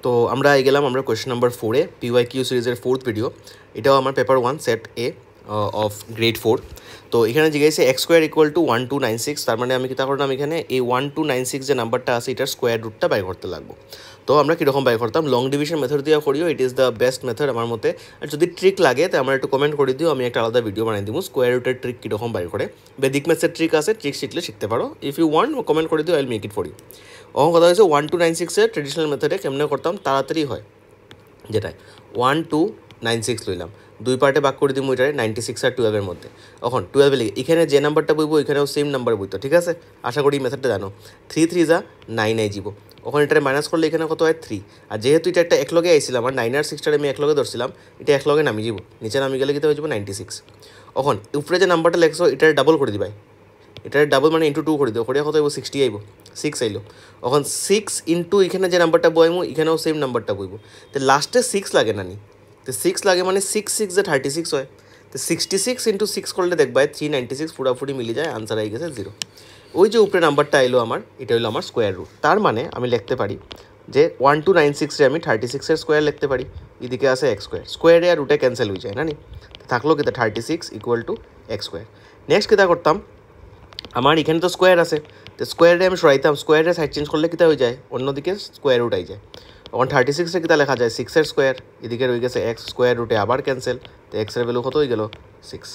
তো আমরা গেলাম আমরা কোয়েশ্চেন নাম্বার 4-এ PYQ সিরিজের 4th ভিডিও। এটাও আমার paper 1 set A of grade 4। তো এখানে জিজ্ঞাসা x² = 1296, তার মানে আমি কি তা করলাম এখানে এই 1296 যে নাম্বারটা আছে এটার স্কোয়ার রুটটা বাই করতে লাগবো। তো আমরা কীরকম বাই করতাম, লং ডিভিশন মেথড দিয়ে করিও, it is the best method আমার মতে। আর যদি ট্রিক লাগে তো আমার একটু কমেন্ট করে দিও, আমি একটা আলাদা ভিডিও বানিয়ে দিব স্কোয়ার রুটের ট্রিক কীরকম বাই করে। বেদিক ম্যাথসের ট্রিক আছে, ট্রিক শিখলে শিখতে পারো। ইফ ইউ ওয়ান্ট কমেন্ট করে দিও, I will make it for you. অহং কথা হয়েছে 1296-এর ট্রেডিশনাল মেথডে কেমনে করতাম, তাড়াতাড়ি হয় যেটায় 1296 লইলাম, দুই পার্টে ভাগ করে দিব এটারে 96 আর 12-এর মধ্যে। এখন 12 লিখে এখানে যে নাম্বারটা বইব এখানেও সেম নাম্বার বইতো, ঠিক আছে? আশা করি এই মেথডটা জানো। 3 3 যা 9 আই যাব, ওখানে এটারে মাইনাস করলে এখানে কত হয় 3। আর যেহেতু এটা একটা একলগে আইছিলাম, আর 9 আর 6টারে আমি একলগে ধরছিলাম, এটা একলগে নামি যাব, নিচে নামি গেলে কিন্তু হয়ে যাব 96। এখন উপরে যে নাম্বারটা লেখছো এটারে ডাবল করে দিবাই, এটার ডাবল মানে ইন্টু 2 করে দিও, করিয়া কত আইব 60 আইব, 6 আইলো। এখন 6 ইন্টু এখানে যে নাম্বারটা বইমু এখানেও সেম নাম্বারটা বইব, তো লাস্টে 6 লাগে না নি, তো 6 লাগে মানে 6 6 যে 36 হয়, তো 66 ইন্টু 6 করলে দেখবাই 396 পুরাপুরি মিলে যায়, আনসার আই গেছে 0। ওই যে উপরে নাম্বারটা আইলো আমার, এটা হলো আমার স্কোয়ার রুট। তার মানে আমি লিখতে পারি যে 1296-রে আমি 36-এর স্কোয়ার লিখতে পারি, এদিকে আছে x², স্কোয়ারে আর রুটে ক্যান্সেল হয়ে যায় না নি, থাকলো কিন্তু 36 = x²। নেক্সট কিতা করতাম, আমার এখানে তো স্কোয়ার আছে, তো স্কোয়ারে আমি সরাইতাম, স্কোয়ারে সাইড চেঞ্জ করলে কিতা হয়ে যায়, অন্যদিকে স্কোয়ার রুট আই যায়। তখন 36-এ কিতা লেখা যায় 6-এর স্কোয়ার, এদিকে রয়ে গেছে x, স্কোয়ার রুটে আবার ক্যান্সেল, তো এক্সের ভ্যালু কত হয়ে গেল 6।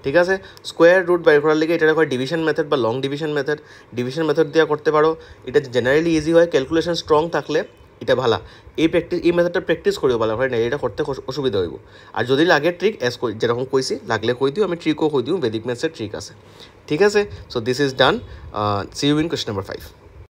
ঠিক আছে, স্কোয়ার রুট বাইর করার লিগে এটা হয় ডিভিশন মেথড বা long division method. Division method দিয়ে করতে পারো, এটা জেনারেলি ইজি হয়, ক্যালকুলেশন স্ট্রং থাকলে এটা ভালো। এই মেথডটা প্র্যাকটিস করিও ভালো হয় না, এটা করতে অসুবিধা হইব। আর যদি লাগে ট্রিক যেরকম কইছি লাগলে কই দিও, আমি ট্রিকও কই দিও, বেদিক ম্যাথসের ট্রিক আছে। ঠিক আছে, so this is done. See you in question number 5।